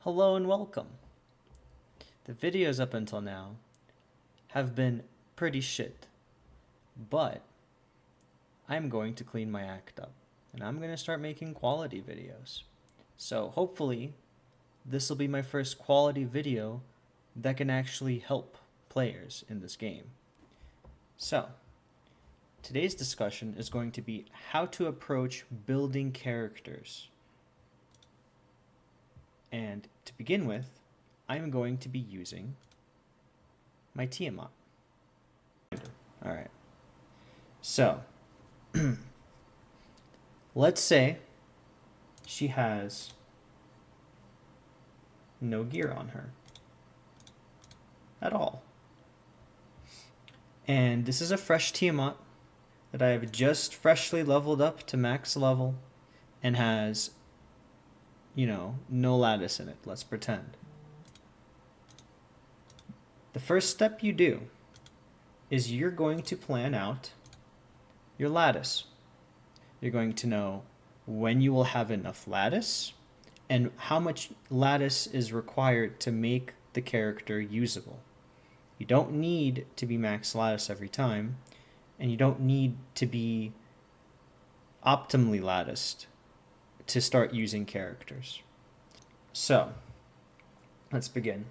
Hello and welcome. The videos up until now have been pretty shit, but I'm going to clean my act up and I'm going to start making quality videos. So hopefully this will be my first quality video that can actually help players in this game. So today's discussion is going to be how to approach building characters. And to begin with, I'm going to be using my Tiamat. Alright. So, let's say she has no gear on her at all. And this is a fresh Tiamat that I have just freshly leveled up to max level and has, no lattice in it, let's pretend. The first step you do is you're going to plan out your lattice. You're going to know when you will have enough lattice and how much lattice is required to make the character usable. You don't need to be max lattice every time, and you don't need to be optimally latticed to start using characters. So, let's begin.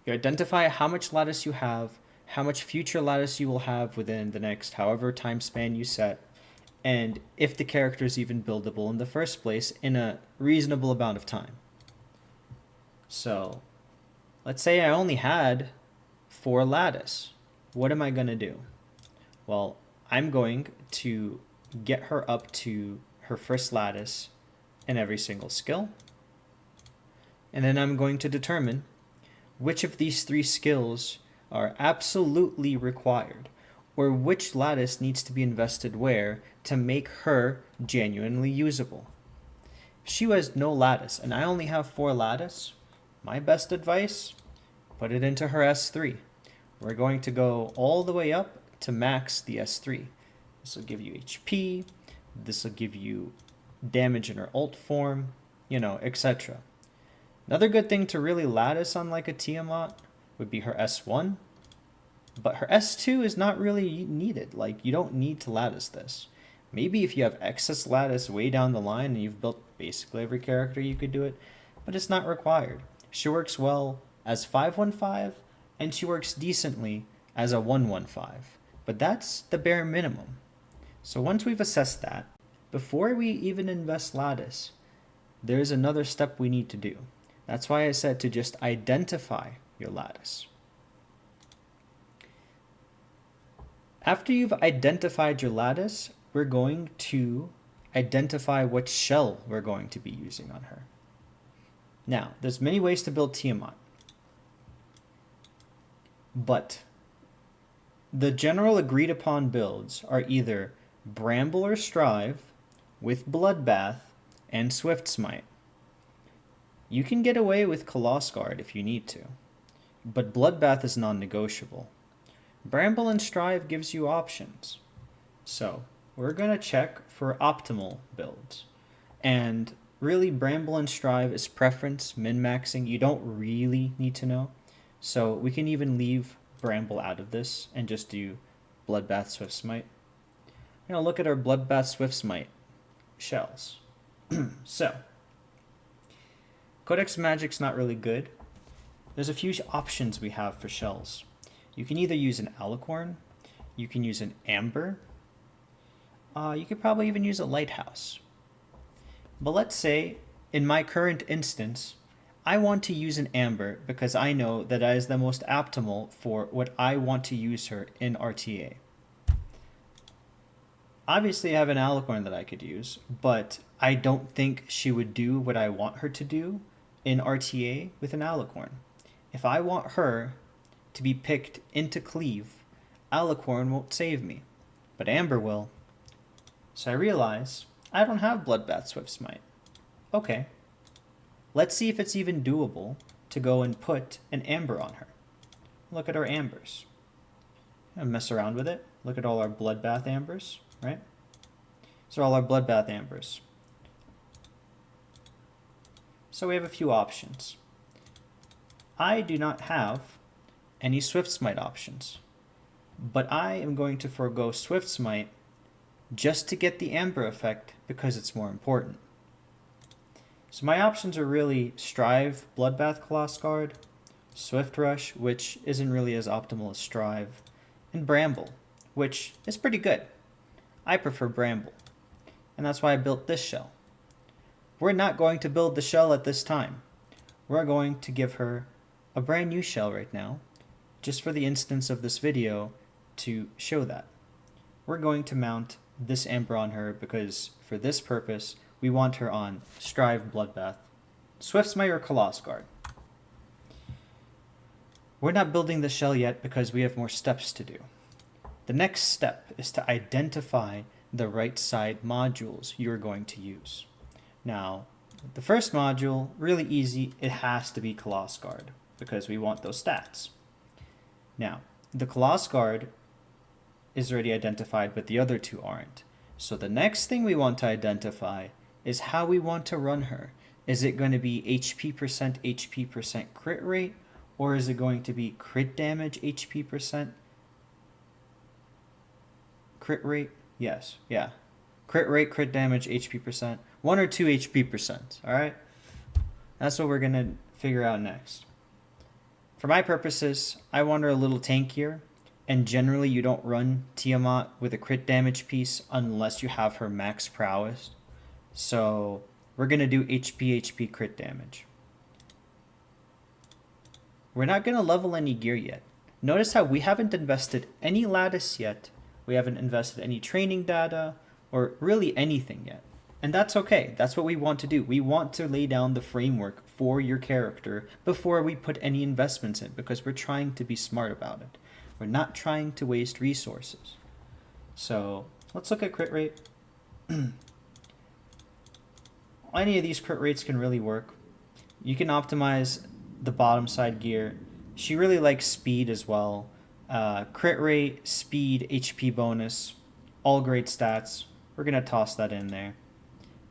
You identify how much lattice you have, how much future lattice you will have within the next however time span you set, and if the character is even buildable in the first place in a reasonable amount of time. So, let's say I only had 4 lattice. What am I going to do? Well, I'm going to get her up to her first lattice in every single skill. And then I'm going to determine which of these 3 skills are absolutely required, or which lattice needs to be invested where to make her genuinely usable. If she has no lattice and I only have 4 lattice, my best advice, put it into her S3. We're going to go all the way up to max the S3. This will give you HP, this will give you damage in her ult form, etc. Another good thing to really lattice on like a Tiamat would be her S1, but her S2 is not really needed. Like, you don't need to lattice this. Maybe if you have excess lattice way down the line and you've built basically every character, you could do it, but it's not required. She works well as 515 and she works decently as a 115, but that's the bare minimum. So once we've assessed that, before we even invest lattice, there's another step we need to do. That's why I said to just identify your lattice. After you've identified your lattice, we're going to identify what shell we're going to be using on her. Now, there's many ways to build Tiamat, but the general agreed upon builds are either Bramble or Strive with Bloodbath and Swift Smite. You can get away with Coloss Guard if you need to, but Bloodbath is non-negotiable. Bramble and Strive gives you options. So we're going to check for optimal builds. And really, Bramble and Strive is preference, min-maxing. You don't really need to know. So we can even leave Bramble out of this and just do Bloodbath Swift Smite. Look at our Bloodbath Swift Smite shells. So, Codex Magic's not really good. There's a few options we have for shells. You can either use an Alicorn, you can use an Amber, you could probably even use a Lighthouse. But let's say, in my current instance, I want to use an Amber because I know that is the most optimal for what I want to use her in RTA. Obviously, I have an Alicorn that I could use, but I don't think she would do what I want her to do in RTA with an Alicorn. If I want her to be picked into Cleave, Alicorn won't save me, but Amber will. So I realize I don't have Bloodbath Swift Smite. Okay, let's see if it's even doable to go and put an Amber on her. Look at our Ambers. And mess around with it. Look at all our Bloodbath Ambers, right? These are all our Bloodbath Ambers. So we have a few options. I do not have any Swift Smite options, but I am going to forego Swift Smite just to get the Amber effect because it's more important. So my options are really Strive, Bloodbath Coloss Guard, Swift Rush, which isn't really as optimal as Strive, and Bramble, which is pretty good. I prefer Bramble, and that's why I built this shell. We're not going to build the shell at this time. We're going to give her a brand new shell right now, just for the instance of this video to show that. We're going to mount this Amber on her because for this purpose, we want her on Strive, Bloodbath, Swift Smite, or Coloss Guard. We're not building the shell yet because we have more steps to do. The next step is to identify the right side modules you're going to use. Now, the first module, really easy, it has to be Coloss Guard because we want those stats. Now, the Coloss Guard is already identified, but the other two aren't. So the next thing we want to identify is how we want to run her. Is it going to be HP percent crit rate, or is it going to be crit damage HP percent crit rate? Yes, yeah. Crit rate, crit damage, HP percent. 1 or 2 HP percent, alright? That's what we're going to figure out next. For my purposes, I want her a little tankier, and generally you don't run Tiamat with a crit damage piece unless you have her max prowess. So we're going to do HP crit damage. We're not going to level any gear yet. Notice how we haven't invested any lattice yet. We haven't invested any training data or really anything yet. And that's okay. That's what we want to do. We want to lay down the framework for your character before we put any investments in because we're trying to be smart about it. We're not trying to waste resources. So let's look at crit rate. Any of these crit rates can really work. You can optimize the bottom side gear. She really likes speed as well. Crit rate, speed, HP bonus, all great stats. We're going to toss that in there.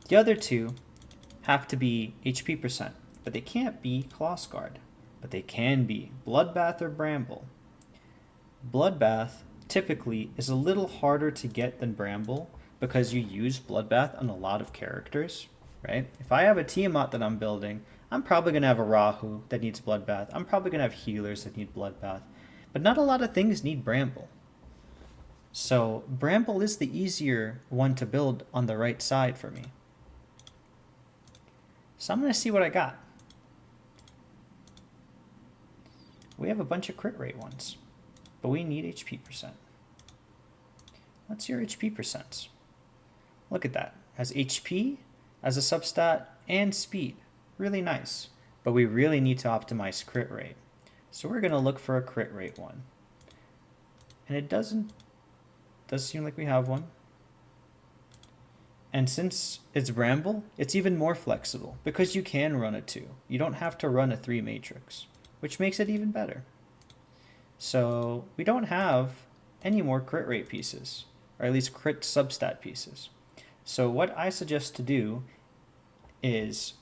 The other two have to be HP percent, but they can't be Coloss Guard. But they can be Bloodbath or Bramble. Bloodbath typically is a little harder to get than Bramble because you use Bloodbath on a lot of characters, right? If I have a Tiamat that I'm building, I'm probably going to have a Rahu that needs Bloodbath. I'm probably going to have healers that need Bloodbath. But not a lot of things need Bramble. So Bramble is the easier one to build on the right side for me. So I'm going to see what I got. We have a bunch of crit rate ones, but we need HP percent. What's your HP percent? Look at that. Has HP as a substat and speed. Really nice. But we really need to optimize crit rate. So we're going to look for a crit rate one. And it does seem like we have one. And since it's Bramble, it's even more flexible because you can run a 2. You don't have to run a 3 matrix, which makes it even better. So we don't have any more crit rate pieces, or at least crit substat pieces. So what I suggest to do is,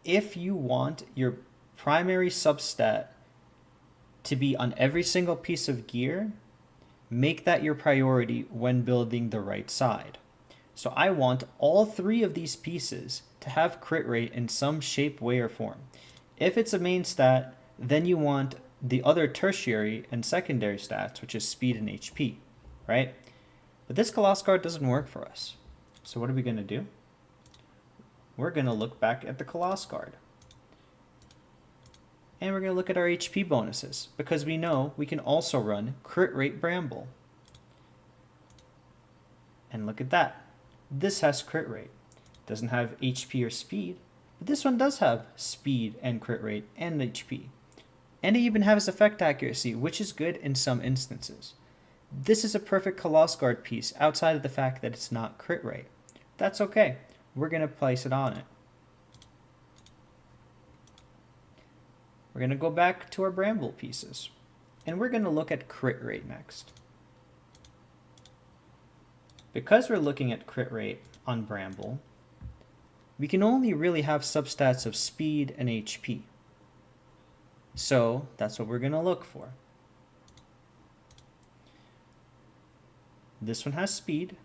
if you want your primary substat to be on every single piece of gear, make that your priority when building the right side. So I want all 3 of these pieces to have crit rate in some shape, way, or form. If it's a main stat, then you want the other tertiary and secondary stats, which is speed and HP, right? But this Coloss Guard doesn't work for us. So what are we going to do? We're going to look back at the Coloss Guard. And we're going to look at our HP bonuses, because we know we can also run crit rate Bramble. And look at that. This has crit rate. Doesn't have HP or speed, but this one does have speed and crit rate and HP. And it even has effect accuracy, which is good in some instances. This is a perfect Coloss Guard piece outside of the fact that it's not crit rate. That's okay. We're going to place it on it. We're going to go back to our Bramble pieces, and we're going to look at crit rate next. Because we're looking at crit rate on Bramble, we can only really have substats of speed and HP. So that's what we're going to look for. This one has speed,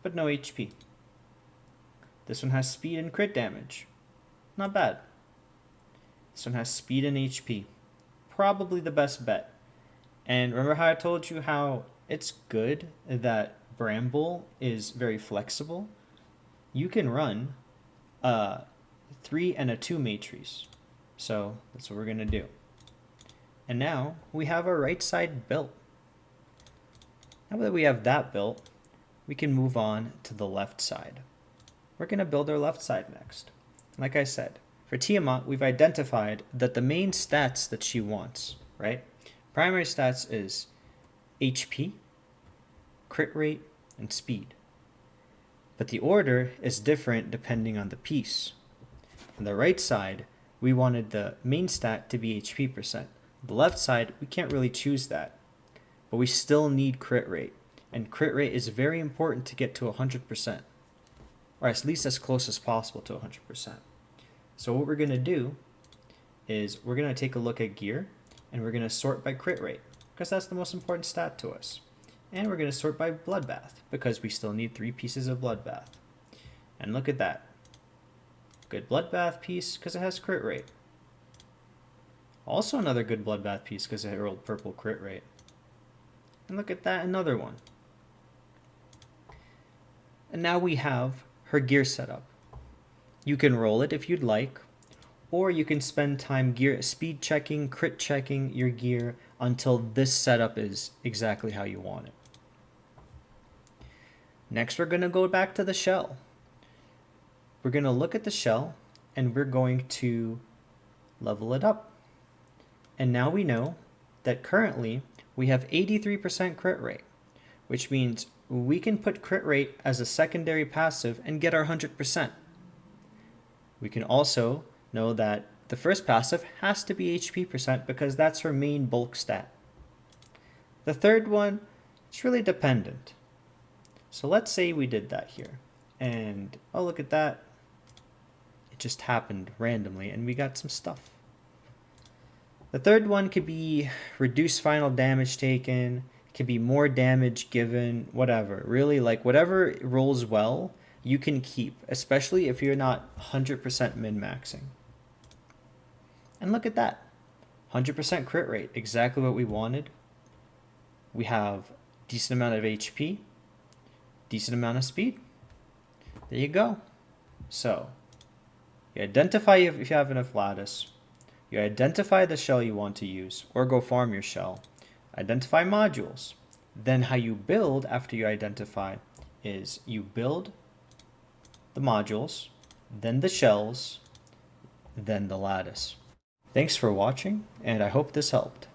but no HP. This one has speed and crit damage. Not bad. This one has speed and HP. Probably the best bet. And remember how I told you how it's good that Bramble is very flexible? You can run a 3 and a 2 matrice. So that's what we're going to do. And now we have our right side built. Now that we have that built, we can move on to the left side. We're going to build our left side next. Like I said, for Tiamat, we've identified that the main stats that she wants, right? Primary stats is HP, crit rate, and speed. But the order is different depending on the piece. On the right side, we wanted the main stat to be HP percent. The left side, we can't really choose that. But we still need crit rate. And crit rate is very important to get to 100%. Or at least as close as possible to 100%. So what we're going to do is we're going to take a look at gear. And we're going to sort by crit rate. Because that's the most important stat to us. And we're going to sort by bloodbath. Because we still need 3 pieces of bloodbath. And look at that. Good bloodbath piece because it has crit rate. Also another good bloodbath piece because it rolled purple crit rate. And look at that, another one. And now we have her gear setup. You can roll it if you'd like, or you can spend time speed checking, crit checking your gear until this setup is exactly how you want it. Next, we're going to go back to the shell. We're going to look at the shell and we're going to level it up. And now we know that currently we have 83% crit rate, which means we can put crit rate as a secondary passive and get our 100%. We can also know that the first passive has to be HP percent because that's her main bulk stat. The third one, it's really dependent. So let's say we did that here. And oh, look at that. It just happened randomly and we got some stuff. The third one could be reduce final damage taken, could be more damage given, whatever. Really, like whatever rolls well, you can keep, especially if you're not 100% min-maxing. And look at that. 100% crit rate, exactly what we wanted. We have decent amount of HP, decent amount of speed. There you go. So, you identify if you have enough lattice. You identify the shell you want to use, or go farm your shell. Identify modules. Then how you build after you identify is you build the modules, then the shells, then the lattice. Thanks for watching, and I hope this helped.